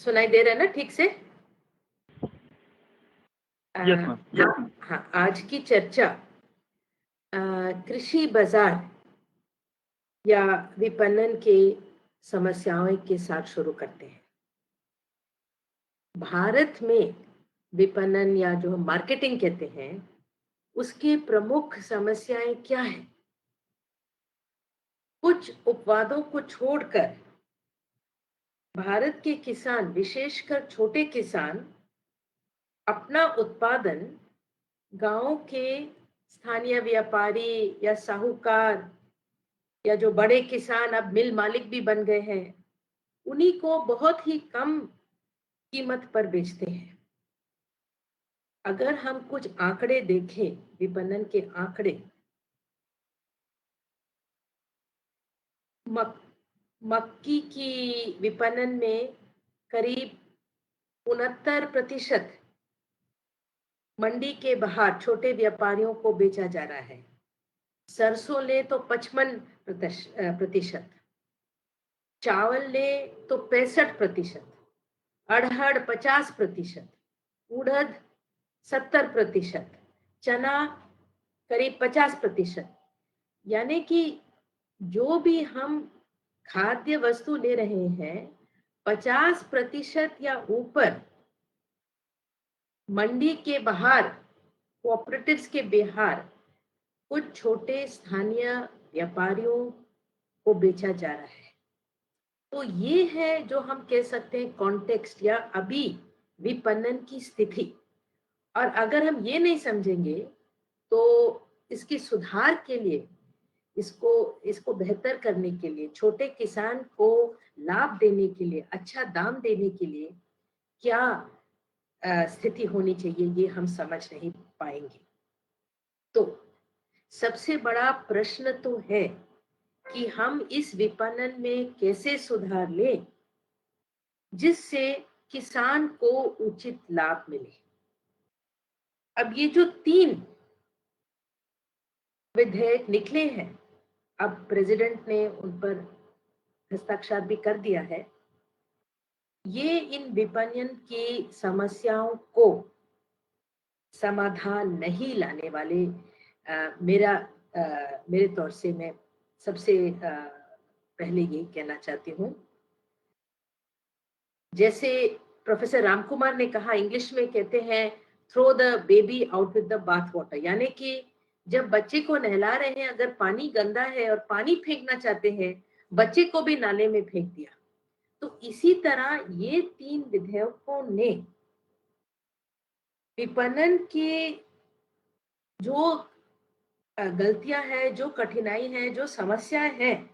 सुनाई दे रहा है ना ठीक से? Yes ma'am. हाँ, आज की चर्चा कृषि बाजार या विपणन के समस्याओं के साथ शुरू करते हैं। भारत में विपणन या जो हम मार्केटिंग कहते हैं, उसकी प्रमुख समस्याएं क्या हैं? कुछ उपवादों को छोड़कर भारत के किसान, विशेषकर छोटे किसान, अपना उत्पादन गांव के स्थानीय व्यापारी या साहूकार या जो बड़े किसान अब मिल मालिक भी बन गए हैं, उन्हीं को बहुत ही कम कीमत पर बेचते हैं। अगर हम कुछ आंकड़े देखें, विपणन के आंकड़े, मक्की की विपणन में करीब 69% मंडी के बाहर छोटे व्यापारियों को बेचा जा रहा है। सरसों ले तो 55%, चावल ले तो 65%, अड़हर 50%, उड़द 70%, चना करीब 50%। यानी कि जो भी हम खाद्य वस्तु ले रहे हैं, 50% या ऊपर मंडी के बाहर, कोऑपरेटिव्स के बाहर कुछ छोटे स्थानीय व्यापारियों को बेचा जा रहा है। तो ये है जो हम कह सकते हैं कॉन्टेक्स्ट या अभी विपणन की स्थिति। और अगर हम ये नहीं समझेंगे तो इसकी सुधार के लिए, इसको इसको बेहतर करने के लिए, छोटे किसान को लाभ देने के लिए, अच्छा दाम देने के लिए क्या स्थिति होनी चाहिए, ये हम समझ नहीं पाएंगे। तो सबसे बड़ा प्रश्न तो है कि हम इस विपणन में कैसे सुधार लें जिससे किसान को उचित लाभ मिले। अब ये जो 3 विधेयक निकले हैं, अब प्रेसिडेंट ने उन पर हस्ताक्षर भी कर दिया है। ये इन विपणन की समस्याओं को समाधान नहीं लाने वाले। मेरे तौर से मैं सबसे पहले ये कहना चाहती हूँ, जैसे प्रोफेसर रामकुमार ने कहा, इंग्लिश में कहते हैं throw the baby out with the bath water, यानी कि जब बच्चे को नहला रहे हैं, अगर पानी गंदा है और पानी फेंकना चाहते हैं, बच्चे को भी नाले में फेंक दिया। तो इसी तरह ये 3 विधेयकों ने विपणन की जो गलतियां हैं, जो कठिनाई है, जो समस्याएं हैं,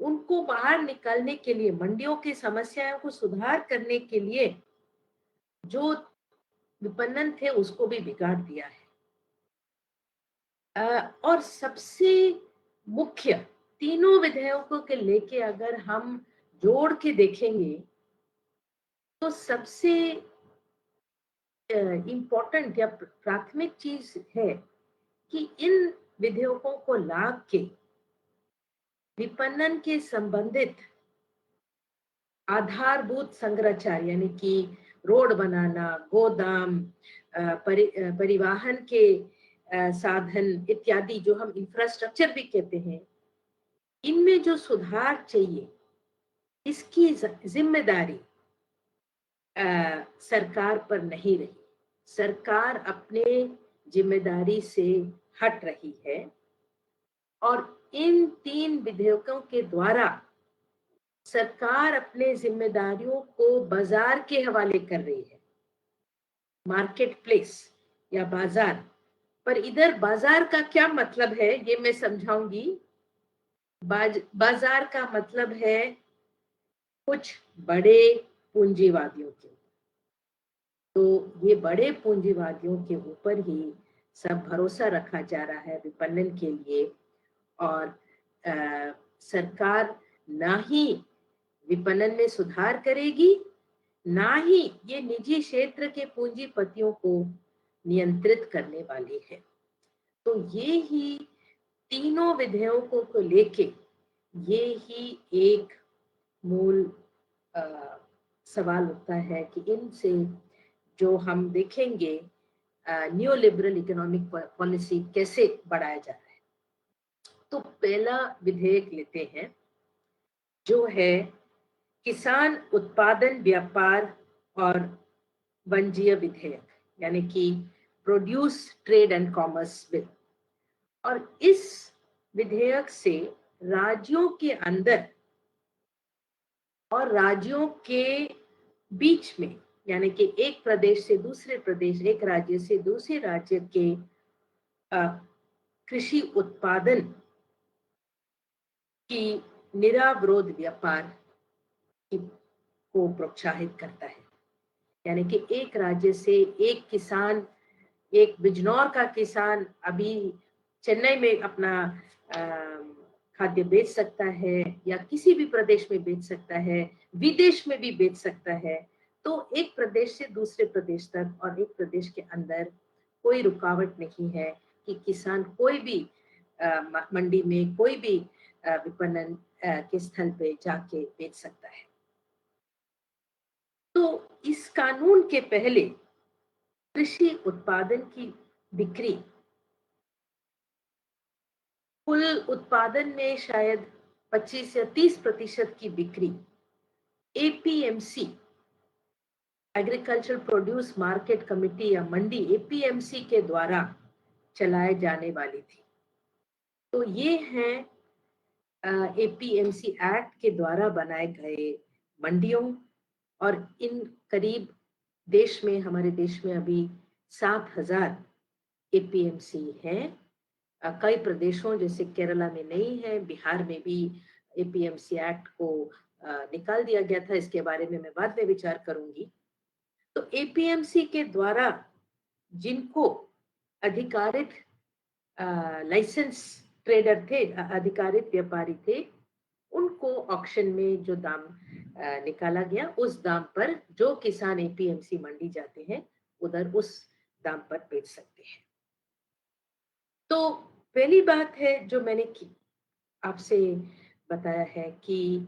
उनको बाहर निकालने के लिए, मंडियों की समस्याओं को सुधार करने के लिए जो विपणन थे उसको भी बिगाड़ दिया है। और सबसे मुख्य तीनों विधेयकों के लेके अगर हम जोड़ के देखेंगे तो सबसे इम्पोर्टेंट या प्राथमिक चीज है कि इन विधेयकों को ला के विपणन के संबंधित आधारभूत संरचना, यानी कि रोड बनाना, गोदाम, परिवहन के साधन इत्यादि, जो हम इंफ्रास्ट्रक्चर भी कहते हैं, इनमें जो सुधार चाहिए, इसकी जिम्मेदारी सरकार पर नहीं रही। सरकार अपने जिम्मेदारी से हट रही है और इन 3 विधेयकों के द्वारा सरकार अपने जिम्मेदारियों को बाजार के हवाले कर रही है, मार्केट प्लेस या बाजार। पर इधर बाजार का क्या मतलब है ये मैं समझाऊंगी। बाजार का मतलब है कुछ बड़े पूंजीवादियों के, तो ये बड़े पूंजीवादियों के ऊपर ही सब भरोसा रखा जा रहा है विपणन के लिए। और सरकार ना ही विपणन में सुधार करेगी, ना ही ये निजी क्षेत्र के पूंजीपतियों को नियंत्रित करने वाली है। तो ये ही तीनों विधेयकों को लेके ये ही एक मूल सवाल उठता है कि इनसे जो हम देखेंगे न्यू लिबरल इकोनॉमिक पॉलिसी कैसे बढ़ाया जा रहा है। तो पहला विधेयक लेते हैं जो है किसान उत्पादन व्यापार और वाणिज्य विधेयक, यानी कि produce trade and commerce bill. और इस विधेयक से राज्यों के अंदर और राज्यों के बीच में, यानी कि एक प्रदेश से दूसरे प्रदेश, एक राज्य से दूसरे राज्य के कृषि उत्पादन की निरावरोध व्यापार को प्रोत्साहित करता है। यानी कि एक राज्य से एक किसान, एक बिजनौर का किसान अभी चेन्नई में अपना खाद्य बेच सकता है या किसी भी प्रदेश में बेच सकता है, विदेश में भी बेच सकता है। तो एक प्रदेश से दूसरे प्रदेश तक और एक प्रदेश के अंदर कोई रुकावट नहीं है कि किसान कोई भी मंडी में, कोई भी विपणन के स्थल पे जाके बेच सकता है। तो इस कानून के पहले कृषि उत्पादन की बिक्री कुल उत्पादन में शायद 25 या 30% की बिक्री APMC, agriculture produce market committee या मंडी, एपीएमसी के द्वारा चलाए जाने वाली थी। तो ये हैं एपीएमसी एक्ट के द्वारा बनाए गए मंडियों। और इन करीब देश में, हमारे देश में अभी 7,000 एपीएमसी हैं। कई प्रदेशों जैसे केरला में नहीं है, बिहार में भी एपीएमसी एक्ट को निकाल दिया गया था। इसके बारे में मैं बाद में विचार करूंगी। तो एपीएमसी के द्वारा जिनको अधिकारित लाइसेंस ट्रेडर थे, अधिकारित व्यापारी थे, उनको ऑक्शन में जो दाम निकाला गया, उस दाम पर जो किसान एपीएमसी मंडी जाते हैं उधर उस दाम पर बेच सकते हैं। तो पहली बात है जो मैंने आपसे बताया है कि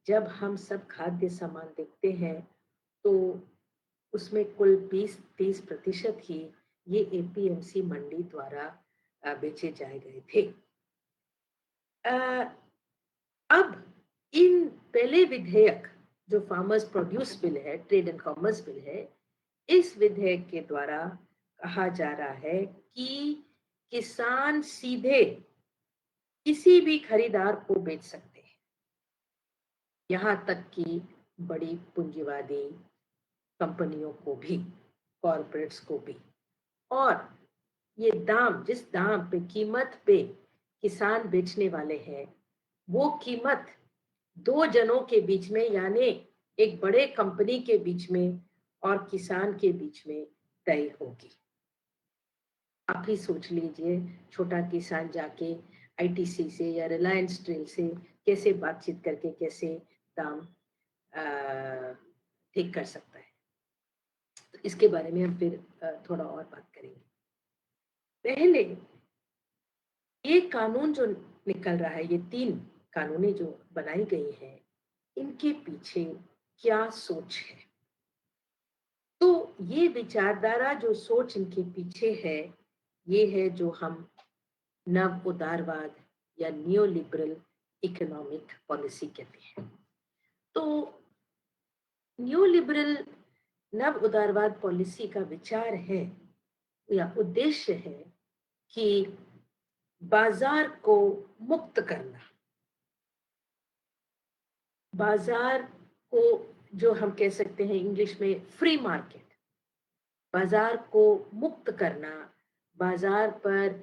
जब हम सब खाद्य सामान देखते हैं तो उसमें कुल 20-30% ही ये एपीएमसी मंडी द्वारा बेचे जाए गए थे। अब इन पहले विधेयक जो फार्मर्स प्रोड्यूस बिल है, ट्रेड एंड कॉमर्स बिल है, इस विधेयक के द्वारा कहा जा रहा है कि किसान सीधे किसी भी खरीदार को बेच सकते हैं, यहाँ तक कि बड़ी पूंजीवादी कंपनियों को भी, कॉरपोरेट्स को भी। और ये दाम, जिस दाम पे, कीमत पे किसान बेचने वाले हैं, वो कीमत दो जनों के बीच में, यानी एक बड़े कंपनी के बीच में और किसान के बीच में तय होगी। आप ही सोच लीजिए, छोटा किसान जाके आईटीसी से या रिलायंस ट्रेल से कैसे बातचीत करके कैसे दाम ठीक कर सकता है। तो इसके बारे में हम फिर थोड़ा और बात करेंगे। पहले ये कानून जो निकल रहा है, ये 3 कानूनें जो बनाई गई हैं, इनके पीछे क्या सोच है? तो ये विचारधारा, जो सोच इनके पीछे है, ये है जो हम नव उदारवाद या न्यू लिबरल इकोनॉमिक पॉलिसी कहते हैं। तो न्यू लिबरल, नव उदारवाद पॉलिसी का विचार है या उद्देश्य है कि बाजार को मुक्त करना, बाजार को, जो हम कह सकते हैं इंग्लिश में फ्री मार्केट, बाजार को मुक्त करना, बाजार पर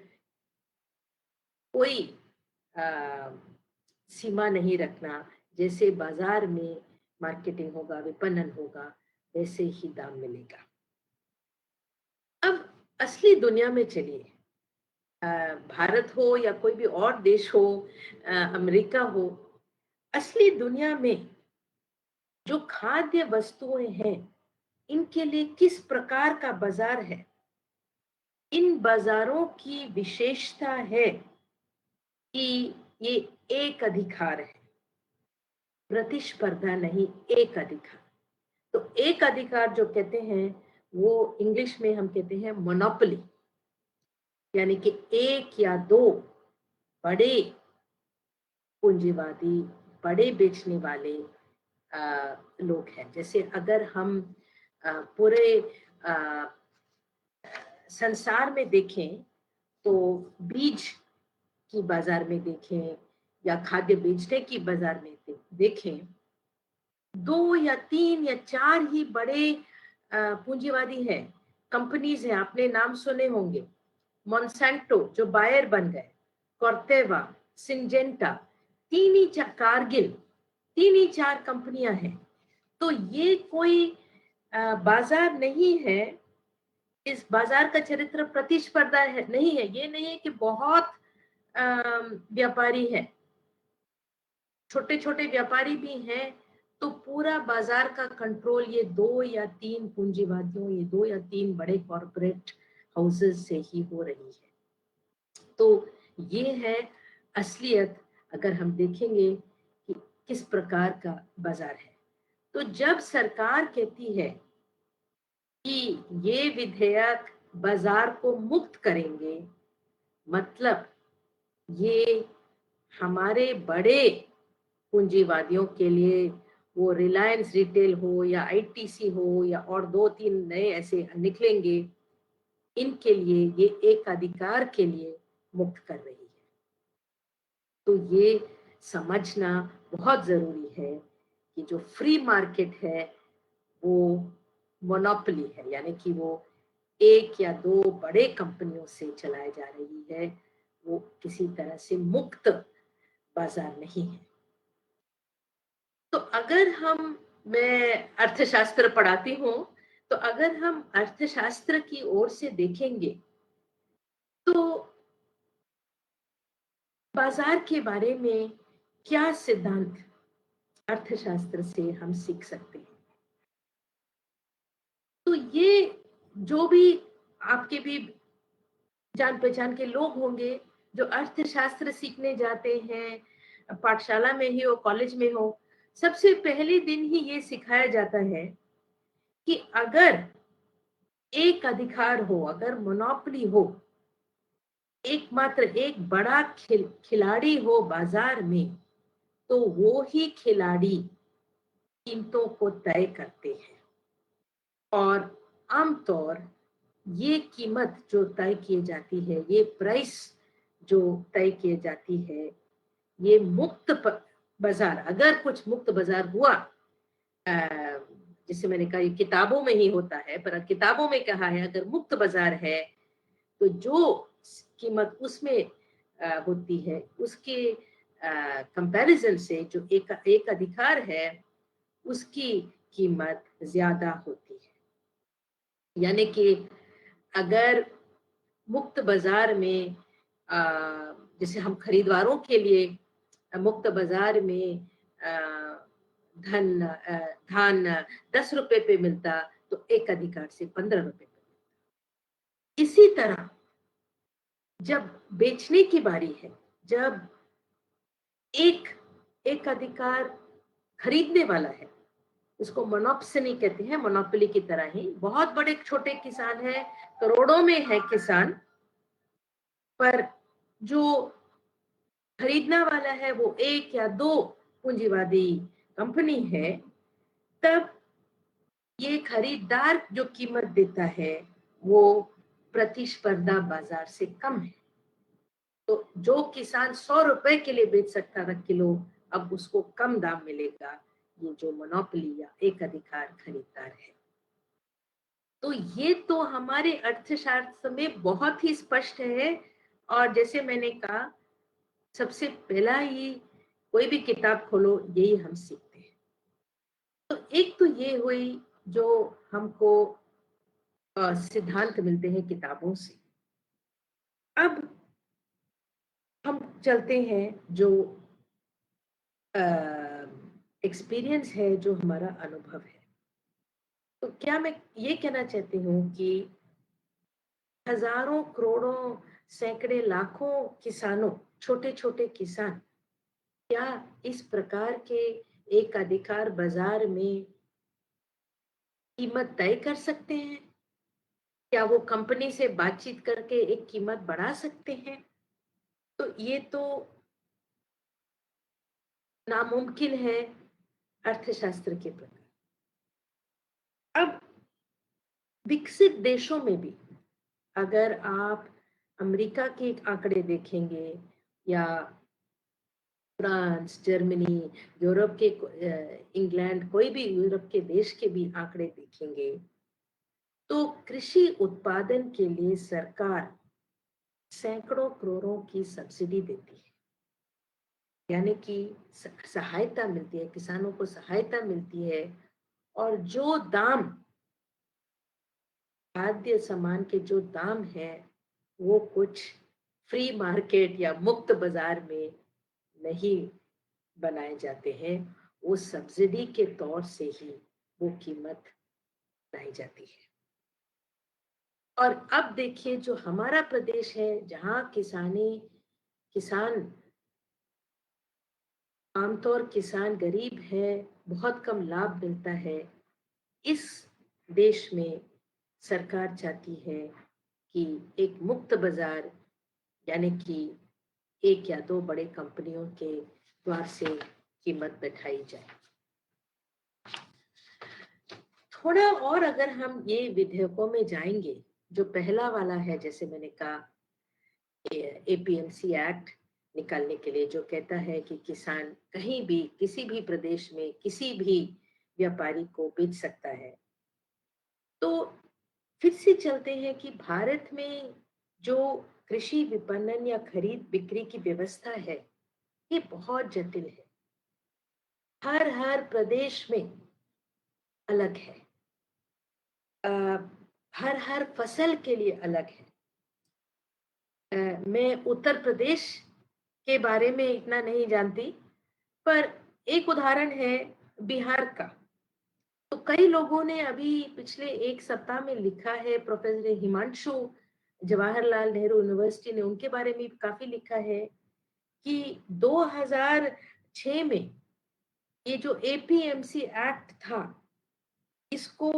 कोई सीमा नहीं रखना। जैसे बाजार में मार्केटिंग होगा, विपणन होगा, वैसे ही दाम मिलेगा। अब असली दुनिया में चलिए, भारत हो या कोई भी और देश हो, अमेरिका हो, असली दुनिया में जो खाद्य वस्तुएं हैं, इनके लिए किस प्रकार का बाजार है? इन बाजारों की विशेषता है कि ये एक अधिकार है, प्रतिस्पर्धा नहीं, एक अधिकार। तो एक अधिकार जो कहते हैं वो इंग्लिश में हम कहते हैं मोनोपोली, यानी कि एक या दो बड़े पूंजीवादी, बड़े बेचने वाले लोग हैं। जैसे अगर हम पूरे अ, संसार में देखें तो बीज की बाजार में देखें या खाद्य बेचने की बाजार में देखें, दो या तीन या चार ही बड़े पूंजीवादी हैं, कंपनीज हैं, आपने नाम सुने होंगे। मोन्सेंटो जो बायर बन गए, कॉर्टेवा, सिंजेंटा, तीन ही कारगिल, तीन ही चार कंपनियां हैं। तो ये कोई बाजार नहीं है, इस बाजार का चरित्र प्रतिस्पर्धा है नहीं है, ये नहीं है कि बहुत व्यापारी है, छोटे छोटे व्यापारी भी हैं, तो पूरा बाजार का कंट्रोल ये दो या तीन पूंजीवादियों, ये दो या तीन बड़े कॉरपोरेट हाउसेस से ही हो रही है। तो ये है असलियत, अगर हम देखेंगे कि किस प्रकार का बाजार है। तो जब सरकार कहती है कि ये विधेयक बाजार को मुक्त करेंगे, मतलब ये हमारे बड़े पूंजीवादियों के लिए, वो रिलायंस रिटेल हो या आईटीसी हो या और दो तीन नए ऐसे निकलेंगे, इनके लिए ये एक अधिकार के लिए मुक्त कर रही है। तो ये समझना बहुत जरूरी है कि जो फ्री मार्केट है वो मोनोपोली है, यानी कि वो एक या दो बड़े कंपनियों से चलाई जा रही है, वो किसी तरह से मुक्त बाजार नहीं है। तो अगर मैं अर्थशास्त्र पढ़ाती हूँ, तो अगर हम अर्थशास्त्र की ओर से देखेंगे तो बाजार के बारे में क्या सिद्धांत अर्थशास्त्र से हम सीख सकते हैं। तो ये जो भी आपके भी जान पहचान के लोग होंगे जो अर्थशास्त्र सीखने जाते हैं, पाठशाला में ही हो कॉलेज में हो, सबसे पहले दिन ही ये सिखाया जाता है कि अगर एक अधिकार हो, अगर मोनोपोली हो, एकमात्र एक बड़ा खिलाड़ी हो बाजार में, तो वो ही खिलाड़ी कीमतों को तय करते हैं। और आमतौर ये कीमत जो तय की जाती है, ये प्राइस जो तय की जाती है, ये मुक्त बाजार, अगर कुछ मुक्त बाजार हुआ, जिसे मैंने कहा ये किताबों में ही होता है, पर किताबों में कहा है अगर मुक्त बाजार है तो जो कीमत उसमें होती है उसके कंपैरिजन से जो एक अधिकार है उसकी कीमत ज्यादा होती है। यानी कि अगर मुक्त बाजार में जैसे हम खरीदारों के लिए मुक्त बाजार में धान 10 रुपए पे मिलता, तो एक अधिकार से 15 रुपए पे। इसी तरह जब बेचने की बारी है, जब एक एक अधिकार खरीदने वाला है, उसको मोनोप्सनी कहते हैं, मोनोपोली की तरह ही बहुत बड़े छोटे किसान है, करोड़ों में है किसान, पर जो खरीदने वाला है वो एक या दो पूंजीवादी कंपनी है, तब ये खरीदार जो कीमत देता है वो प्रतिस्पर्धा बाजार से कम है। तो जो किसान 100 रुपए के लिए बेच सकता था किलो, अब उसको कम दाम मिलेगा, ये जो मोनोपोली या एक अधिकार खरीदार है। तो ये तो हमारे अर्थशास्त्र में बहुत ही स्पष्ट है। और जैसे मैंने कहा, सबसे पहला ही कोई भी किताब खोलो यही हम सीखते हैं। तो एक तो ये हुई जो हमको सिद्धांत मिलते हैं किताबों से। अब हम चलते हैं जो एक्सपीरियंस है, जो हमारा अनुभव है। तो क्या मैं ये कहना चाहती हूँ कि हजारों, करोड़ों, सैकड़े, लाखों किसानों, छोटे छोटे किसान क्या इस प्रकार के एक अधिकार बाजार में कीमत तय कर सकते हैं? क्या वो कंपनी से बातचीत करके एक कीमत बढ़ा सकते हैं? तो ये तो नामुमकिन है अर्थशास्त्र के प्रकार। अब विकसित देशों में भी अगर आप अमेरिका के आंकड़े देखेंगे या फ्रांस, जर्मनी, यूरोप के इंग्लैंड, कोई भी यूरोप के देश के भी आंकड़े देखेंगे तो कृषि उत्पादन के लिए सरकार सैकड़ों करोड़ों की सब्सिडी देती है। यानी कि सहायता मिलती है, किसानों को सहायता मिलती है। और जो दाम, खाद्य सामान के जो दाम है वो कुछ फ्री मार्केट या मुक्त बाजार में नहीं बनाए जाते हैं, वो सब्सिडी के तौर से ही वो कीमत बनाई जाती है। और अब देखिए जो हमारा प्रदेश है जहाँ किसान आमतौर किसान गरीब है, बहुत कम लाभ मिलता है। इस देश में सरकार चाहती है कि एक मुक्त बाजार, यानी कि एक या दो बड़े कंपनियों के द्वार से कीमत बैठाई जाए। थोड़ा और अगर हम ये विधेयकों में जाएंगे, जो पहला वाला है, जैसे मैंने कहा एपीएमसी एक्ट निकालने के लिए, जो कहता है कि किसान कहीं भी किसी भी प्रदेश में किसी भी व्यापारी को बेच सकता है। तो फिर से चलते हैं कि भारत में जो कृषि विपणन या खरीद बिक्री की व्यवस्था है ये बहुत जटिल है। हर हर प्रदेश में अलग है। हर हर फसल के लिए अलग है। मैं उत्तर प्रदेश के बारे में इतना नहीं जानती, पर एक उदाहरण है बिहार का। तो कई लोगों ने अभी पिछले एक सप्ताह में लिखा है, प्रोफेसर हिमांशु जवाहरलाल नेहरू यूनिवर्सिटी ने उनके बारे में काफी लिखा है कि 2006 में ये जो एपीएमसी एक्ट था, इसको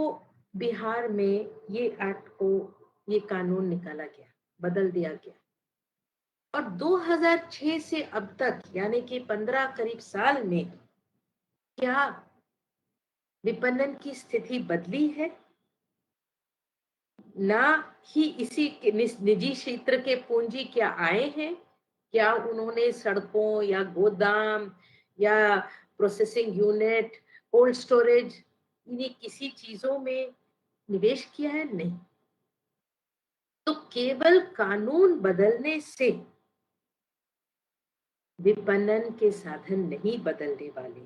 बिहार में ये एक्ट को, ये कानून निकाला गया, बदल दिया गया। और 2006 से अब तक यानी कि 15 करीब साल में क्या विपणन की स्थिति बदली है? ना ही इसी निजी क्षेत्र के पूंजी क्या आए हैं? क्या उन्होंने सड़कों या गोदाम या प्रोसेसिंग यूनिट, कोल्ड स्टोरेज, इन्हीं किसी चीजों में निवेश किया है? नहीं। तो केवल कानून बदलने से विपणन के साधन नहीं बदलने वाले।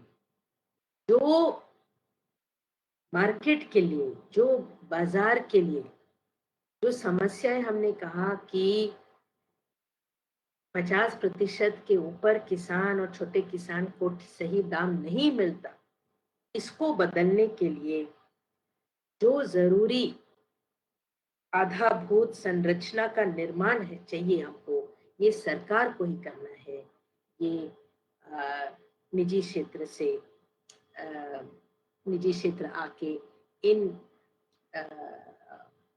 जो मार्केट के लिए, जो बाजार के लिए जो समस्याएं हमने कहा कि 50% के ऊपर किसान और छोटे किसान को सही दाम नहीं मिलता, इसको बदलने के लिए जो जरूरी आधारभूत संरचना का निर्माण है चाहिए हमको, ये सरकार को ही करना है। ये निजी क्षेत्र से निजी क्षेत्र आके इन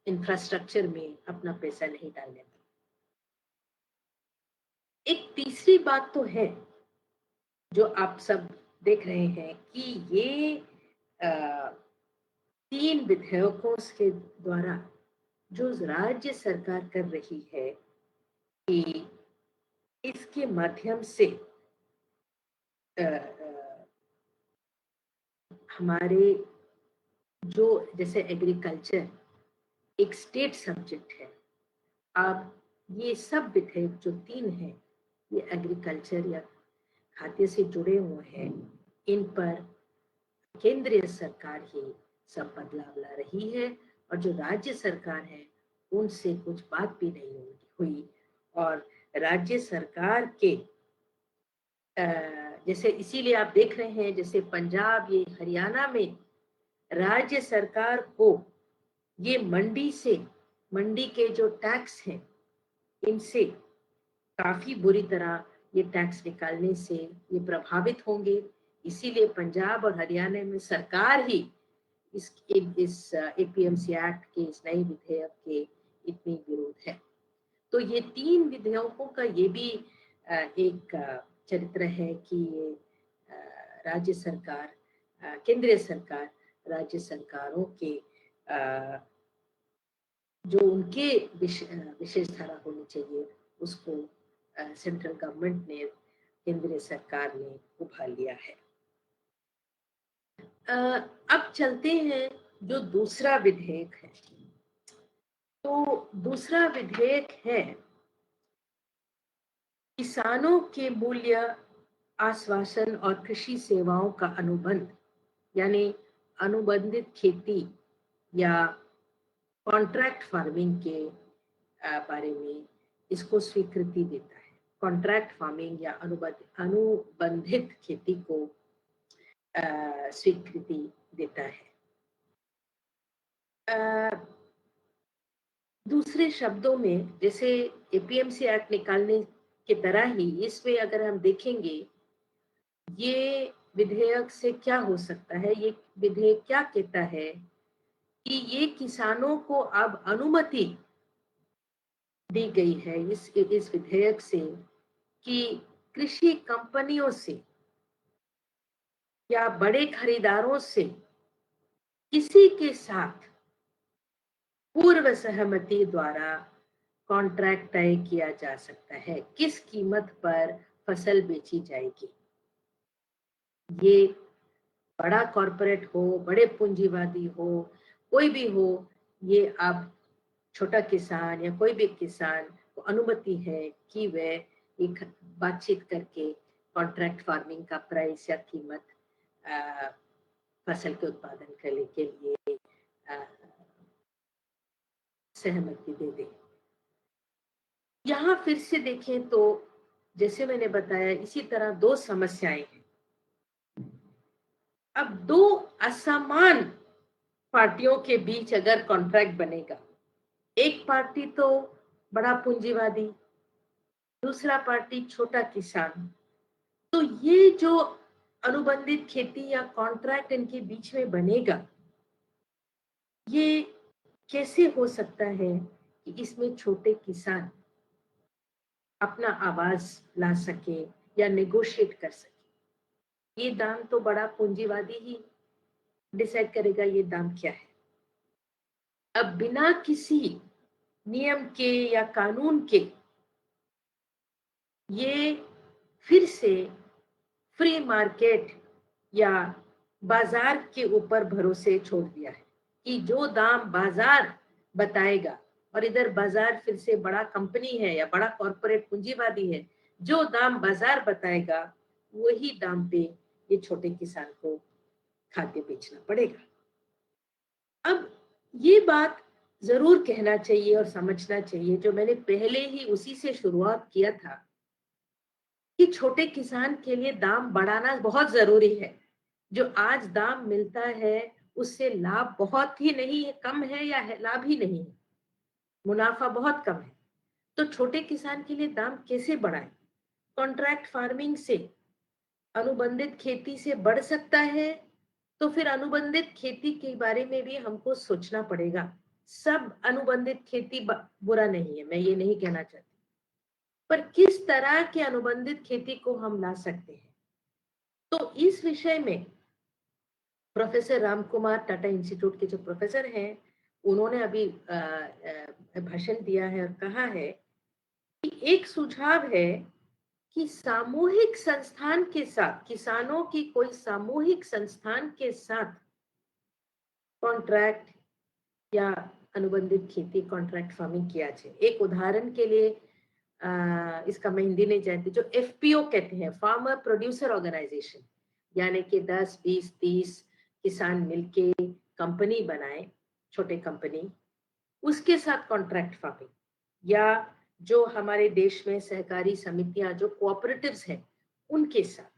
इंफ्रास्ट्रक्चर में अपना पैसा नहीं डालने देता। एक तीसरी बात तो है जो आप सब देख रहे हैं कि ये 3 विधेयकों के द्वारा जो राज्य सरकार कर रही है कि इसके माध्यम से हमारे जो जैसे एग्रीकल्चर एक स्टेट सब्जेक्ट है, अब ये सब विधेयक जो 3 है ये एग्रीकल्चर या खाद्य से जुड़े हुए हैं। इन पर केंद्रीय सरकार ही सब बदलाव ला रही है और जो राज्य सरकार है उनसे कुछ बात भी नहीं हुई। और राज्य सरकार के जैसे इसीलिए आप देख रहे हैं जैसे पंजाब, ये हरियाणा में राज्य सरकार को ये मंडी के जो टैक्स हैं इनसे काफी बुरी तरह ये टैक्स निकालने से ये प्रभावित होंगे। इसीलिए पंजाब और हरियाणा में सरकार ही इस एपीएमसी एक्ट के, इस नए विधेयक के इतनी विरोध है। तो ये 3 विधेयकों का ये भी एक चरित्र है कि ये राज्य सरकार, केंद्रीय सरकार, राज्य सरकारों के जो उनके विशेष धारा होनी चाहिए उसको सेंट्रल गवर्नमेंट ने, केंद्रीय सरकार ने उठा लिया है। अब चलते हैं जो दूसरा विधेयक है। तो दूसरा विधेयक है किसानों के मूल्य आश्वासन और कृषि सेवाओं का अनुबंध, यानी अनुबंधित खेती या कॉन्ट्रैक्ट फार्मिंग के बारे में इसको स्वीकृति देता है। कॉन्ट्रैक्ट फार्मिंग या अनुबंधित खेती को स्वीकृति देता है। दूसरे शब्दों में, जैसे एपीएमसी एक्ट निकालने की तरह ही इसमें अगर हम देखेंगे ये विधेयक से क्या हो सकता है, ये विधेयक क्या कहता है कि ये किसानों को अब अनुमति दी गई है इस विधेयक से कि कृषि कंपनियों से या बड़े खरीदारों से किसी के साथ पूर्व सहमति द्वारा कॉन्ट्रैक्ट तय किया जा सकता है किस कीमत पर फसल बेची जाएगी। ये बड़ा कॉरपोरेट हो, बड़े पूंजीवादी हो, कोई भी हो, ये अब छोटा किसान या कोई भी किसान को अनुमति है कि वह एक बातचीत करके कॉन्ट्रैक्ट फार्मिंग का प्राइस या कीमत फसल के उत्पादन करने के लिए सहमति दे दे। यहाँ फिर से देखें तो जैसे मैंने बताया इसी तरह 2 समस्याएं हैं। अब 2 असमान पार्टियों के बीच अगर कॉन्ट्रैक्ट बनेगा, एक पार्टी तो बड़ा पूंजीवादी, दूसरा पार्टी छोटा किसान, तो ये जो अनुबंधित खेती या कॉन्ट्रैक्ट इनके बीच में बनेगा, ये कैसे हो सकता है कि इसमें छोटे किसान अपना आवाज ला सके या नेगोशिएट कर सके। ये दाम तो बड़ा पूंजीवादी ही डिसाइड करेगा ये दाम क्या है। अब बिना किसी नियम के या कानून के ये फिर से फ्री मार्केट या बाजार के ऊपर भरोसे छोड़ दिया है कि जो दाम बाजार बताएगा, और इधर बाजार फिर से बड़ा कंपनी है या बड़ा कॉर्पोरेट पूंजीवादी है, जो दाम बाजार बताएगा वही दाम पे ये छोटे किसान को खाद्य बेचना पड़ेगा। अब ये बात जरूर कहना चाहिए और समझना चाहिए, जो मैंने पहले ही उसी से शुरुआत किया था कि छोटे किसान के लिए दाम बढ़ाना बहुत जरूरी है। जो आज दाम मिलता है उससे लाभ बहुत ही नहीं है, कम है या है, लाभ ही नहीं है, मुनाफा बहुत कम है। तो छोटे किसान के लिए दाम कैसे बढ़ाएं? कॉन्ट्रैक्ट फार्मिंग से, अनुबंधित खेती से बढ़ सकता है, तो फिर अनुबंधित खेती के बारे में भी हमको सोचना पड़ेगा। सब अनुबंधित खेती बुरा नहीं है, मैं ये नहीं कहना चाहती, पर किस तरह के अनुबंधित खेती को हम ला सकते हैं। तो इस विषय में प्रोफेसर रामकुमार टाटा इंस्टीट्यूट के जो प्रोफेसर हैं, उन्होंने अभी भाषण दिया है और कहा है कि एक सुझाव है कि सामूहिक संस्थान के साथ, किसानों की कोई सामूहिक संस्थान के साथ कॉन्ट्रैक्ट या अनुबंधित खेती, कॉन्ट्रैक्ट फार्मिंग किया जाए। एक उदाहरण के लिए इसका मैं हिंदी नहीं जानती, जो एफपीओ कहते हैं, फार्मर प्रोड्यूसर ऑर्गेनाइजेशन, यानी कि 10, 20, 30 किसान मिलके कंपनी बनाए, छोटे कंपनी, उसके साथ कॉन्ट्रैक्ट फार्मिंग, या जो हमारे देश में सहकारी समितियां, जो कोऑपरेटिव्स हैं, उनके साथ।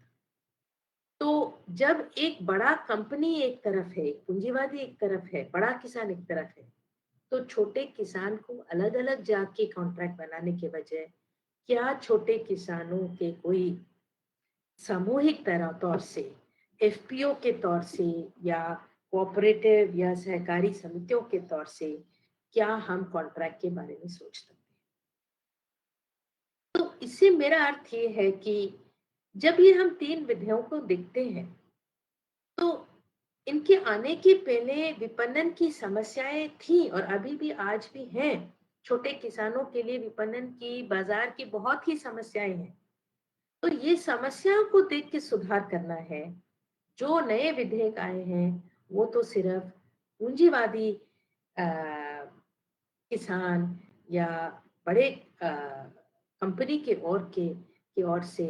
तो जब एक बड़ा कंपनी एक तरफ है, पूंजीवादी एक तरफ है, बड़ा किसान एक तरफ है, तो छोटे किसान को अलग अलग जाके कॉन्ट्रैक्ट बनाने के बजाय क्या छोटे किसानों के कोई सामूहिक तरह तौर से, एफपीओ के तौर से या कोऑपरेटिव या सहकारी समितियों के तौर से क्या हम कॉन्ट्रैक्ट के बारे में सोच सकते हैं। तो इससे मेरा अर्थ ये है कि जब ये हम 3 विधियों को देखते हैं, तो इनके आने के पहले विपणन की समस्याएं थी और अभी भी आज भी हैं। छोटे किसानों के लिए विपणन की, बाजार की बहुत ही समस्याएं हैं। तो ये समस्याओं को देख के सुधार करना है। जो नए विधेयक आए हैं वो तो सिर्फ पूंजीवादी अ, किसान या बड़े कंपनी के ओर से,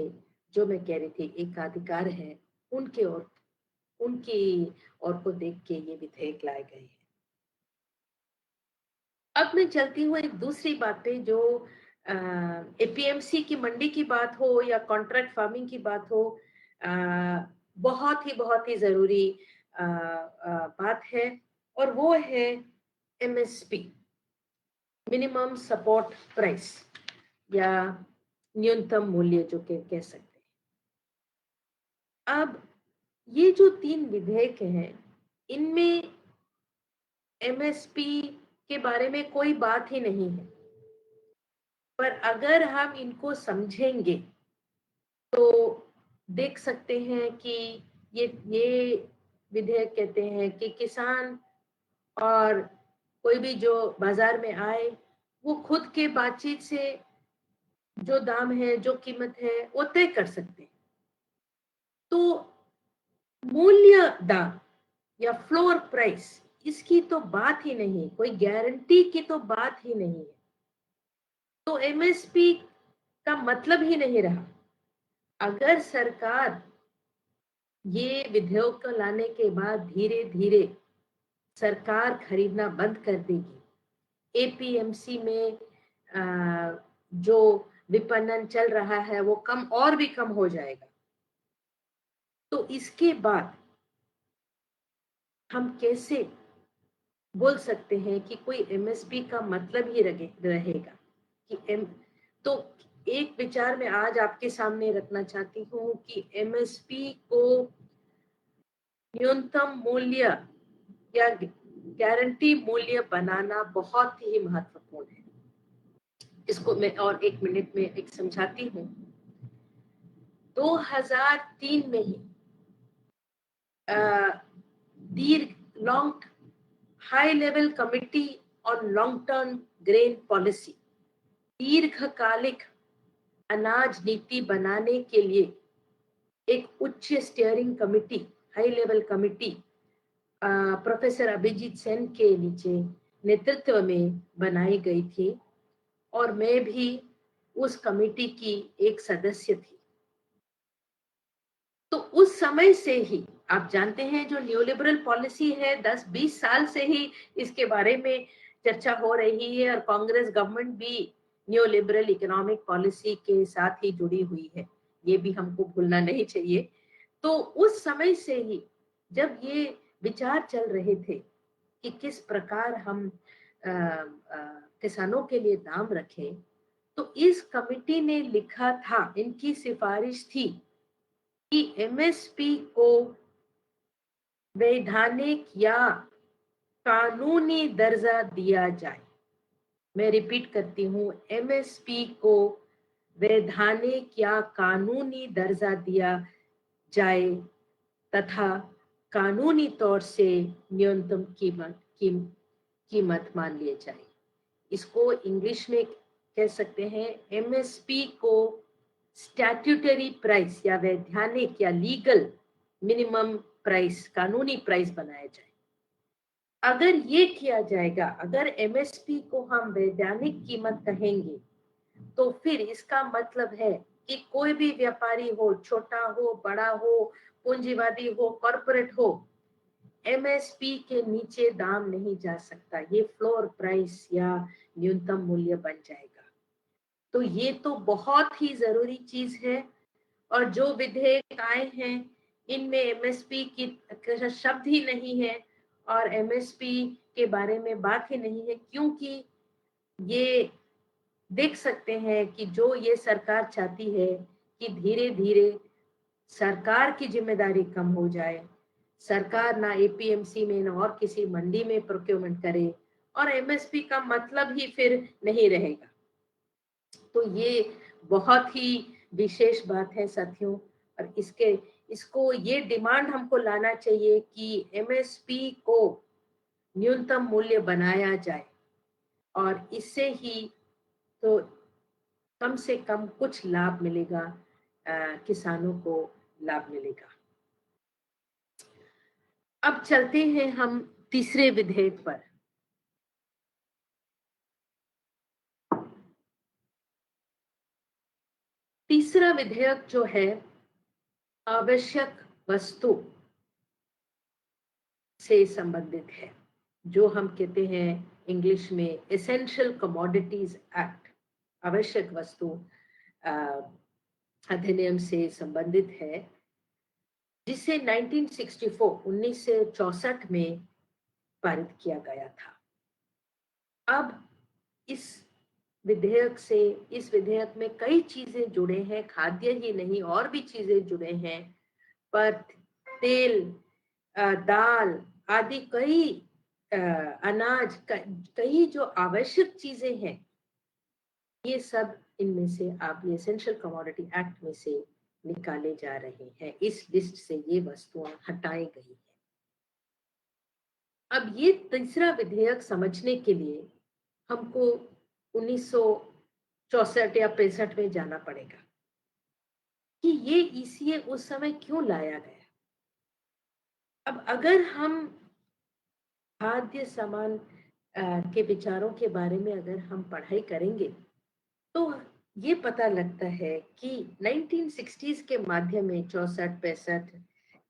जो मैं कह रही थी एकाधिकार है, उनके ओर उनकी ओर को देख के ये विधेयक लाए गए हैं। अब मैं चलती हूँ एक दूसरी बात पे, जो एपीएमसी की मंडी की बात हो या कॉन्ट्रैक्ट फार्मिंग की बात हो, अ, बहुत ही जरूरी बात है, और वो है एमएसपी, मिनिमम सपोर्ट प्राइस, या न्यूनतम मूल्य जो के कह सकते हैं। अब ये जो 3 विधेयक हैं, इनमें एमएसपी के बारे में कोई बात ही नहीं है। पर अगर हम इनको समझेंगे तो देख सकते हैं कि ये विधेयक कहते हैं कि किसान और कोई भी जो बाजार में आए, वो खुद के बातचीत से जो दाम है, जो कीमत है, वो तय कर सकते हैं। तो मूल्य दाम या फ्लोर प्राइस, इसकी तो बात ही नहीं, कोई गारंटी की तो बात ही नहीं है। तो एमएसपी का मतलब ही नहीं रहा। अगर सरकार ये विधेयक को लाने के बाद धीरे धीरे सरकार खरीदना बंद कर देगी, एपीएमसी में जो विपणन चल रहा है वो कम और भी कम हो जाएगा, तो इसके बाद हम कैसे बोल सकते हैं कि कोई एमएसपी का मतलब ही रहेगा कि तो एक विचार मैं आज आपके सामने रखना चाहती हूँ कि एमएसपी को न्यूनतम मूल्य या गारंटी मूल्य बनाना बहुत ही महत्वपूर्ण है। इसको मैं और 1 मिनट में एक समझाती हूँ। 2003 में ही दीर्घ long high level committee on long term grain policy, दीर्घकालिक अनाज नीति बनाने के लिए एक उच्च steering committee, high level committee professor Abhijit Sen के नीचे नेतृत्व में बनाई गई थी, और मैं भी उस कमेटी की एक सदस्य थी। तो उस समय से ही आप जानते हैं, जो न्यू लिबरल पॉलिसी है, 10-20 साल से ही इसके बारे में चर्चा हो रही है, और कांग्रेस गवर्नमेंट भी न्यू लिबरल इकोनॉमिक पॉलिसी के साथ ही जुड़ी हुई है, ये भी हमको भूलना नहीं चाहिए। तो उस समय से ही जब ये विचार चल रहे थे कि किस प्रकार हम किसानों के लिए दाम रखें, तो इस कमिटी ने लिखा था, इनकी सिफारिश थी कि एमएसपी को वैधानिक या कानूनी दर्जा दिया जाए। मैं रिपीट करती हूँ, एमएसपी को वैधानिक या कानूनी दर्जा दिया जाए तथा कानूनी तौर से न्यूनतम कीमत मान लिए जाए। इसको इंग्लिश में कह सकते हैं, एमएसपी को स्टैट्यूटरी प्राइस या वैधानिक या लीगल मिनिमम प्राइस, कानूनी प्राइस बनाया जाए। अगर ये किया जाएगा, अगर एमएसपी को हम वैधानिक कीमत कहेंगे, तो फिर इसका मतलब है कि कोई भी व्यापारी हो, छोटा हो, बड़ा हो, पूंजीवादी हो, कॉर्पोरेट हो, एमएसपी के नीचे दाम नहीं जा सकता। ये फ्लोर प्राइस या न्यूनतम मूल्य बन जाएगा। तो ये तो बहुत ही जरूरी चीज है। और जो विधेयक आए हैं, इनमें एमएसपी की शब्द ही नहीं है और एमएसपी के बारे में बात ही नहीं है, क्योंकि ये देख सकते हैं कि जो ये सरकार चाहती है कि धीरे धीरे सरकार की जिम्मेदारी कम हो जाए, सरकार ना एपीएमसी में ना और किसी मंडी में प्रोक्योरमेंट करे, और एमएसपी का मतलब ही फिर नहीं रहेगा। तो ये बहुत ही विशेष बात है साथियों, और इसको ये डिमांड हमको लाना चाहिए कि एमएसपी को न्यूनतम मूल्य बनाया जाए, और इससे ही तो कम से कम कुछ लाभ मिलेगा, किसानों को लाभ मिलेगा। अब चलते हैं हम तीसरे विधेयक पर। तीसरा विधेयक जो है आवश्यक वस्तु से संबंधित है, जो हम कहते हैं इंग्लिश में एसेंशियल कमोडिटीज एक्ट, आवश्यक वस्तु अधिनियम से संबंधित है, जिसे 1964 में पारित किया गया था। अब इस विधेयक में कई चीजें जुड़े हैं, खाद्य ही नहीं और भी चीजें जुड़े हैं, पर तेल, दाल आदि कई अनाज, कई जो आवश्यक चीजें हैं, ये सब इनमें से आप ये एसेंशियल कमोडिटी एक्ट में से निकाले जा रहे हैं। इस लिस्ट से ये वस्तुएं हटाई गई है। अब ये तीसरा विधेयक समझने के लिए हमको 1964 या 65 में जाना पड़ेगा कि ये ईसीए उस समय क्यों लाया गया। अब अगर हम खाद्य सामान के विचारों के बारे में अगर हम पढ़ाई करेंगे तो ये पता लगता है कि 1960s के माध्यम में 64-65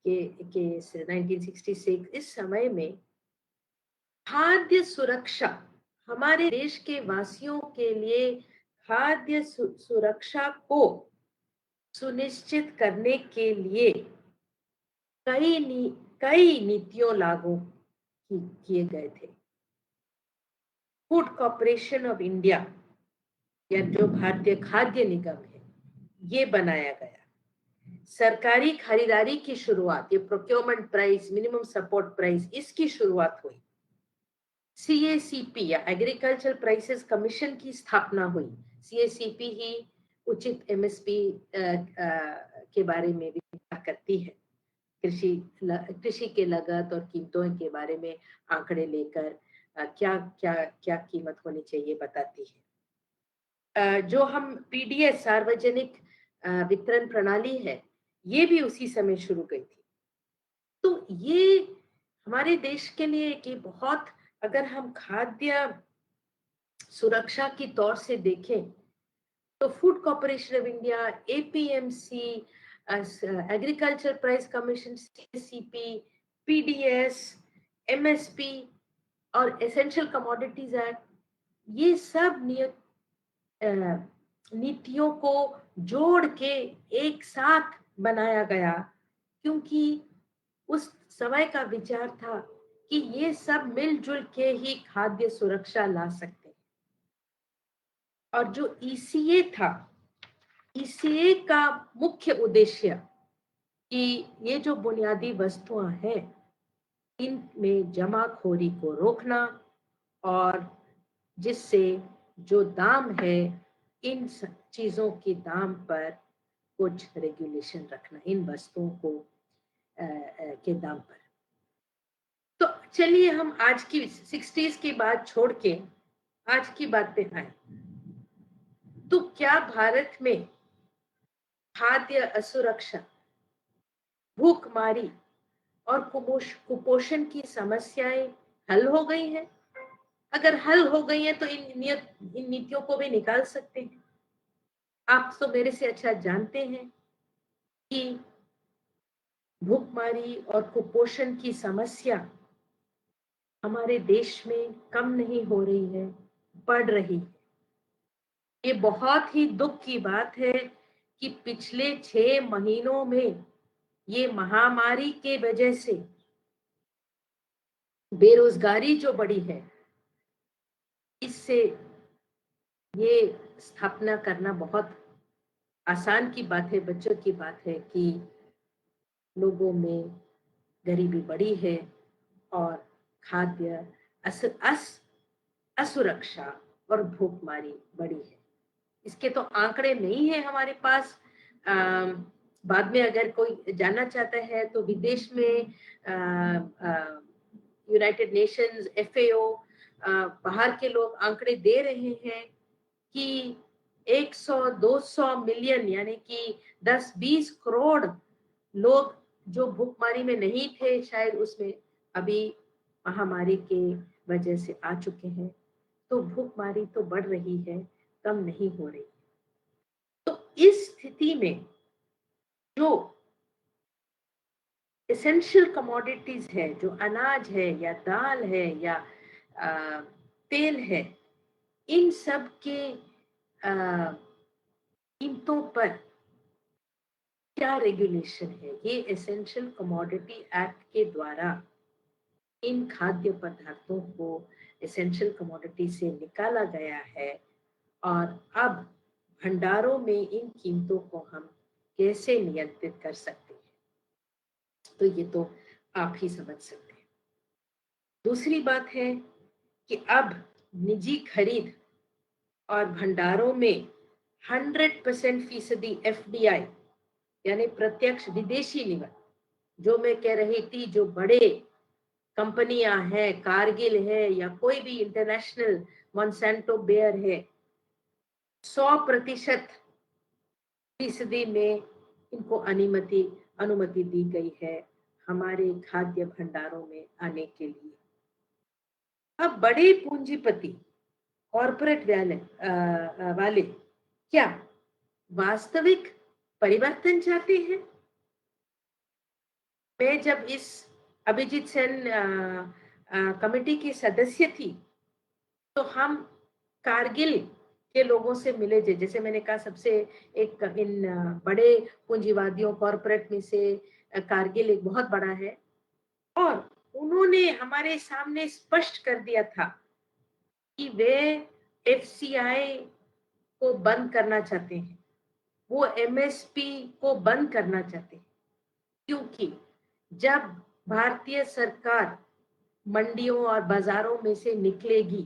के 1966 इस समय में खाद्य सुरक्षा, हमारे देश के वासियों के लिए खाद्य सुरक्षा को सुनिश्चित करने के लिए कई नीतियों लागू किए गए थे। फूड कॉर्पोरेशन ऑफ इंडिया, या जो भारतीय खाद्य निगम है, ये बनाया गया। सरकारी खरीदारी की शुरुआत, ये procurement price, minimum support price, इसकी शुरुआत हुई। सीएसीपी या एग्रीकल्चर प्राइसेस कमीशन की स्थापना हुई। सीएसीपी ही उचित एमएसपी के बारे में भी बात करती है, कृषि के लागत और कीमतों के बारे में आंकड़े लेकर क्या क्या क्या कीमत होनी चाहिए बताती है। जो हम पीडीएस, सार्वजनिक वितरण प्रणाली है, ये भी उसी समय शुरू गई थी। तो ये हमारे देश के लिए कि बहुत, अगर हम खाद्य सुरक्षा की तौर से देखें तो food corporation of India, APMC, agriculture price commission, CCP, PDS, MSP और एसेंशियल कमोडिटीज एक्ट, ये सब नीतियों को जोड़ के एक साथ बनाया गया, क्योंकि उस समय का विचार था कि ये सब मिलजुल के ही खाद्य सुरक्षा ला सकते हैं। और जो ईसीए था, ईसीए का मुख्य उद्देश्य कि ये जो बुनियादी वस्तुएं हैं, इनमें जमाखोरी को रोकना, और जिससे जो दाम है, इन चीजों के दाम पर कुछ रेगुलेशन रखना, इन वस्तुओं को के दाम पर। तो चलिए हम आज की 60s की बात छोड़ के आज की बात पे आए। तो क्या भारत में खाद्य असुरक्षा, भूखमारी और कुपोषण की समस्याएं हल हो गई हैं? अगर हल हो गई हैं तो इन नीतियों को भी निकाल सकते हैं। आप तो मेरे से अच्छा जानते हैं कि भूखमारी और कुपोषण की समस्या हमारे देश में कम नहीं हो रही है, बढ़ रही है। ये बहुत ही दुख की बात है कि पिछले 6 महीनों में ये महामारी के वजह से बेरोजगारी जो बढ़ी है, इससे ये स्थापना करना बहुत आसान की बात है, बच्चों की बात है कि लोगों में गरीबी बढ़ी है और खाद्य असुरक्षा और भूखमरी बढ़ी है। इसके तो आंकड़े नहीं है हमारे पास। बाद में अगर कोई जानना चाहता है तो विदेश में यूनाइटेड नेशंस, एफएओ, बाहर के लोग आंकड़े दे रहे हैं कि 100-200 मिलियन यानी कि 10-20 करोड़ लोग जो भूखमरी में नहीं थे शायद उसमें अभी महामारी के वजह से आ चुके हैं। तो भूखमरी तो बढ़ रही है, कम नहीं हो रही। तो इस स्थिति में जो एसेंशियल कमोडिटीज है, जो अनाज है या दाल है या तेल है, इन सब के कीमतों पर क्या रेगुलेशन है? ये एसेंशियल कमोडिटी एक्ट के द्वारा इन खाद्य पदार्थों को एसेंशियल कमोडिटी से निकाला गया है और अब भंडारों में इन कीमतों को हम कैसे नियंत्रित कर सकते हैं, तो ये तो आप ही समझ सकते हैं। दूसरी बात है कि अब निजी खरीद और भंडारों में 100% फीसदी एफडीआई यानी प्रत्यक्ष विदेशी निवेश, जो मैं कह रही थी, जो बड़े कंपनियां हैं, कारगिल है या कोई भी इंटरनेशनल मॉन्सेंटो बेयर है, 100% फीसदी में इनको अनुमति दी गई है हमारे खाद्य भंडारों में आने के लिए। अब बड़े पूंजीपति कॉरपोरेट वाले क्या वास्तविक परिवर्तन चाहते हैं? मैं जब इस अभिजीत सेन कमेटी की सदस्य थी तो हम कारगिल के लोगों से मिले थे। जैसे मैंने कहा, सबसे एक इन बड़े पूंजीवादियों कॉरपोरेट में से कारगिल एक बहुत बड़ा है और उन्होंने हमारे सामने स्पष्ट कर दिया था कि वे एफसीआई को बंद करना चाहते हैं, वो एमएसपी को बंद करना चाहते हैं, क्योंकि जब भारतीय सरकार मंडियों और बाजारों में से निकलेगी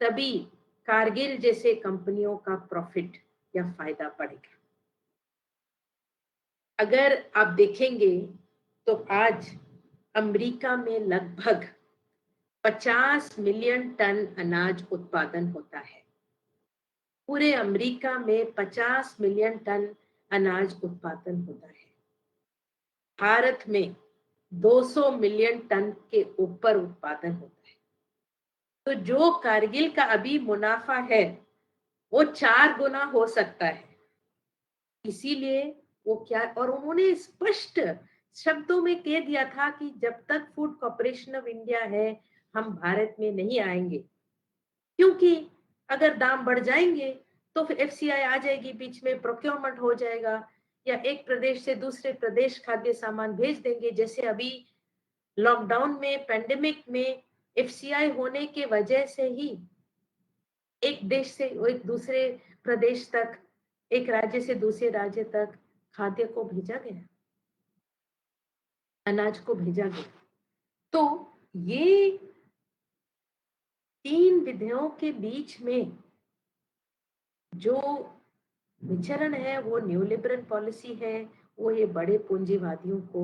तभी कारगिल जैसे कंपनियों का प्रॉफिट या फायदा बढ़ेगा। अगर आप देखेंगे तो आज अमेरिका में लगभग 50 मिलियन टन अनाज उत्पादन होता है। पूरे अमेरिका में 50 मिलियन टन अनाज उत्पादन होता है। भारत में 200 मिलियन टन के ऊपर उत्पादन होता है। तो जो कारगिल का अभी मुनाफा है वो 4 गुना हो सकता है। इसीलिए वो क्या, और उन्होंने स्पष्ट शब्दों में कह दिया था कि जब तक फूड कॉर्पोरेशन ऑफ इंडिया है हम भारत में नहीं आएंगे, क्योंकि अगर दाम बढ़ जाएंगे तो फिर एफसीआई आ जाएगी, बीच में प्रोक्योरमेंट हो जाएगा या एक प्रदेश से दूसरे प्रदेश खाद्य सामान भेज देंगे। जैसे अभी लॉकडाउन में, पेंडेमिक में एफसीआई होने के वजह से ही एक देश से एक दूसरे प्रदेश तक, एक राज्य से दूसरे राज्य तक खाद्य को भेजा गया, अनाज को भेजा गया। तो ये 3 विधियों के बीच में जो विचरण है वो न्यू लिबरल पॉलिसी है। वो ये बड़े पूंजीवादियों को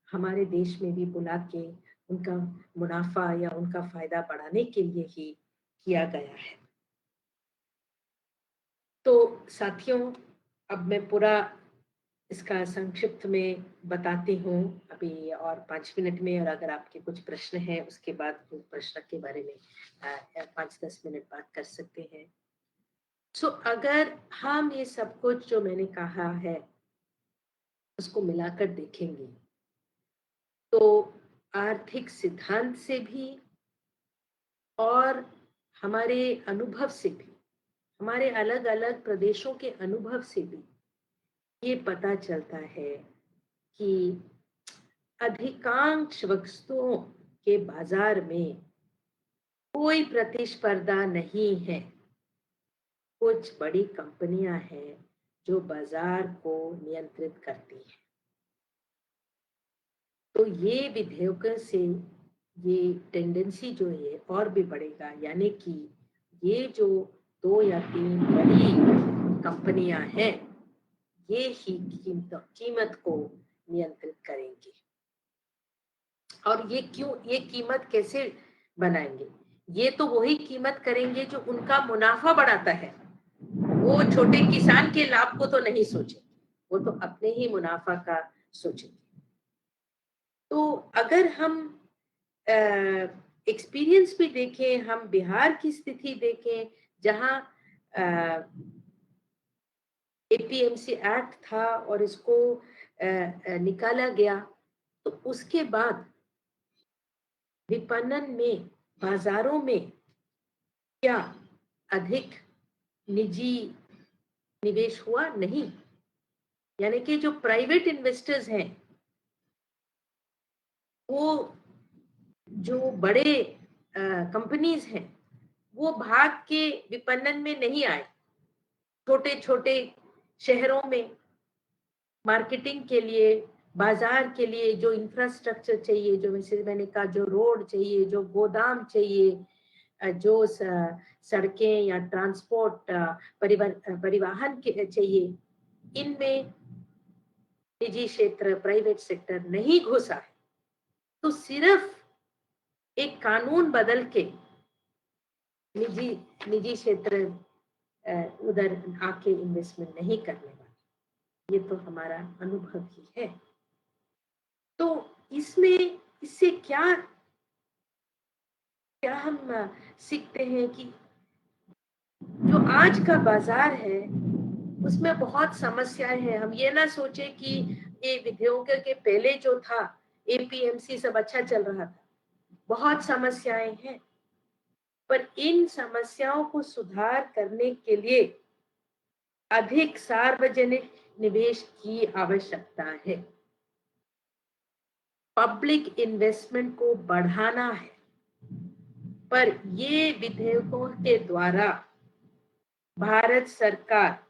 हमारे देश में भी बुला के उनका मुनाफा या उनका फायदा बढ़ाने के लिए ही किया गया है। तो साथियों, अब मैं पूरा इसका संक्षिप्त में बताती हूँ अभी और 5 मिनट में, और अगर आपके कुछ प्रश्न हैं उसके बाद उस प्रश्न के बारे में 5-10 मिनट बात कर सकते हैं। सो अगर हम ये सब कुछ जो मैंने कहा है उसको मिलाकर देखेंगे तो आर्थिक सिद्धांत से भी और हमारे अनुभव से भी, हमारे अलग अलग प्रदेशों के अनुभव से भी ये पता चलता है कि अधिकांश वस्तुओं के बाजार में कोई प्रतिस्पर्धा नहीं है। कुछ बड़ी कंपनियां हैं जो बाजार को नियंत्रित करती हैं। तो ये विधेयकों से ये टेंडेंसी जो है और भी बढ़ेगा, यानी कि ये जो 2 या 3 बड़ी कंपनियां हैं, ये ही कीमत को नियंत्रित करेंगी। और ये कीमत कैसे बनाएंगे? ये तो वही कीमत करेंगे जो उनका मुनाफा बढ़ाता है। वो छोटे किसान के लाभ को तो नहीं सोचेंगे, वो तो अपने ही मुनाफा का सोचेंगे। तो अगर हम एक्सपीरियंस भी देखें, हम बिहार की स्थिति देखें, जहां एपीएमसी एक्ट था और इसको निकाला गया, तो उसके बाद विपणन में, बाजारों में क्या अधिक निजी निवेश हुआ? नहीं। यानी कि जो प्राइवेट इन्वेस्टर्स हैं, वो जो बड़े कंपनीज हैं, वो भाग के विपणन में नहीं आए। छोटे छोटे शहरों में मार्केटिंग के लिए, बाजार के लिए जो इंफ्रास्ट्रक्चर चाहिए, जो मैंने कहा, जो रोड चाहिए, जो गोदाम चाहिए, जो सड़कें या ट्रांसपोर्ट परिवहन के चाहिए, इनमें निजी क्षेत्र, प्राइवेट सेक्टर नहीं घुसा है। तो सिर्फ एक कानून बदल के निजी निजी क्षेत्र उधर आके इन्वेस्टमेंट नहीं करने वाले, ये तो हमारा अनुभव ही है। तो इसमें इससे क्या क्या हम सीखते हैं कि जो आज का बाजार है उसमें बहुत समस्याएं हैं। हम ये ना सोचे कि ये विधेयकों के पहले जो था एपीएमसी सब अच्छा चल रहा था, बहुत समस्याएं हैं। पर इन समस्याओं को सुधार करने के लिए अधिक सार्वजनिक निवेश की आवश्यकता है, पब्लिक इन्वेस्टमेंट को बढ़ाना है। पर ये विधेयकों के द्वारा भारत सरकार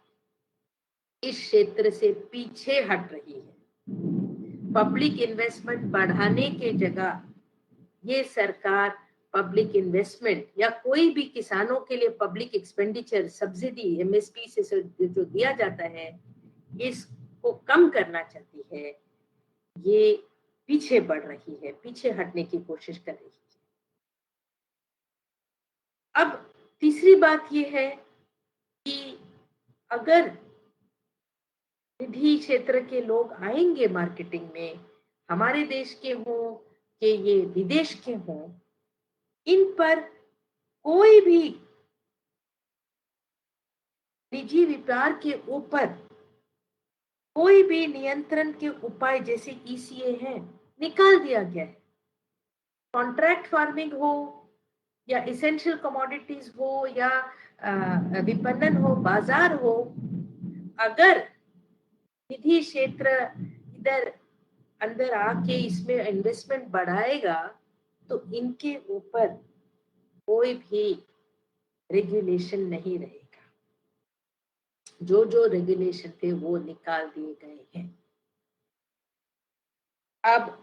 इस क्षेत्र से पीछे हट रही है। पब्लिक इन्वेस्टमेंट बढ़ाने के जगह ये सरकार पब्लिक इन्वेस्टमेंट या कोई भी किसानों के लिए पब्लिक एक्सपेंडिचर, सब्सिडी, एमएसपी से जो दिया जाता है, इसको कम करना चाहती है। ये पीछे बढ़ रही है, पीछे हटने की कोशिश कर रही है। अब तीसरी बात ये है कि अगर निजी क्षेत्र के लोग आएंगे मार्केटिंग में, हमारे देश के हों कि ये विदेश के हों, इन पर कोई भी निजी व्यापार के ऊपर कोई भी नियंत्रण के उपाय जैसे ईसीए है, निकाल दिया गया है। कॉन्ट्रैक्ट फार्मिंग हो या इसेंशियल कमोडिटीज हो या विपणन हो, बाजार हो, अगर निजी क्षेत्र इधर अंदर आके इसमें इन्वेस्टमेंट बढ़ाएगा तो इनके ऊपर कोई भी रेगुलेशन नहीं रहेगा। जो जो रेगुलेशन थे वो निकाल दिए गए हैं। अब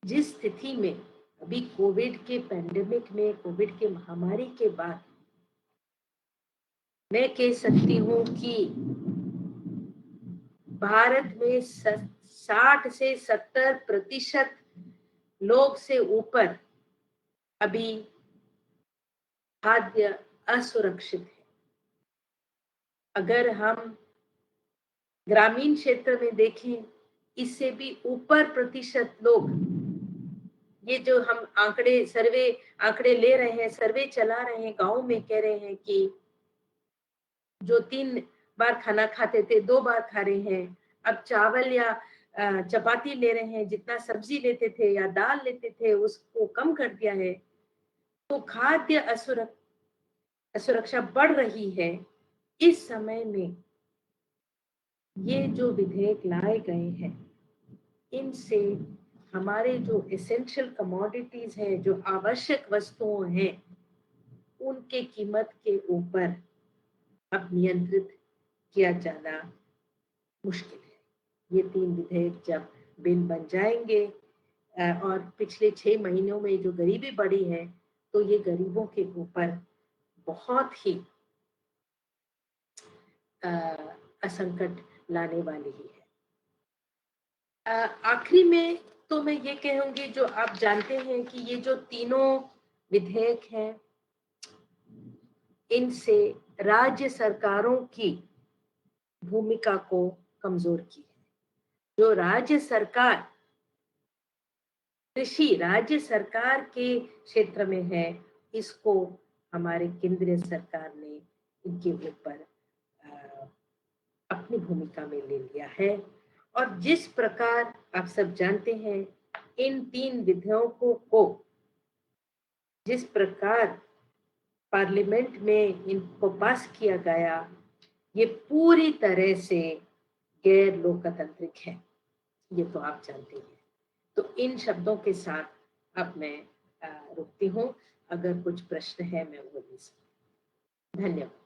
जिस स्थिति में अभी कोविड के पैंडेमिक में, कोविड के महामारी के बाद, मैं कह सकती हूँ कि भारत में 60 से 70% लोग से ऊपर अभी खाद्य असुरक्षित है। अगर हम ग्रामीण क्षेत्र में देखें, इससे भी ऊपर प्रतिशत लोग, ये जो हम आंकड़े ले रहे हैं, सर्वे चला रहे हैं, गांव में कह रहे हैं कि जो 3 बार खाना खाते थे 2 बार खा रहे हैं, अब चावल या चपाती ले रहे हैं, जितना सब्जी लेते थे या दाल लेते थे उसको कम कर दिया है। तो खाद्य असुरक्षा बढ़ रही है। इस समय में ये जो विधेयक लाए गए हैं, इनसे हमारे जो एसेंशियल कमोडिटीज हैं, जो आवश्यक वस्तुओं हैं, उनके कीमत के ऊपर अब नियंत्रित किया जाना मुश्किल है। ये 3 विधेयक जब बिल बन जाएंगे। और पिछले 6 महीनों में जो गरीबी बढ़ी है, तो ये गरीबों के ऊपर बहुत ही असंकट लाने वाली ही है। आखिरी में तो मैं ये कहूंगी, जो आप जानते हैं कि ये जो तीनों विधेयक हैं, इनसे राज्य सरकारों की भूमिका को कमजोर की है। जो राज्य सरकार कृषि राज्य सरकार के क्षेत्र में है, इसको हमारे केंद्रीय सरकार ने इनके ऊपर अपनी भूमिका में ले लिया है। और जिस प्रकार आप सब जानते हैं, इन 3 विधेयकों को जिस प्रकार पार्लियामेंट में इनको पास किया गया, ये पूरी तरह से गैर लोकतांत्रिक है, ये तो आप जानते हैं। तो इन शब्दों के साथ अब मैं रुकती हूँ। अगर कुछ प्रश्न है मैं वो ले सकती हूँ। धन्यवाद।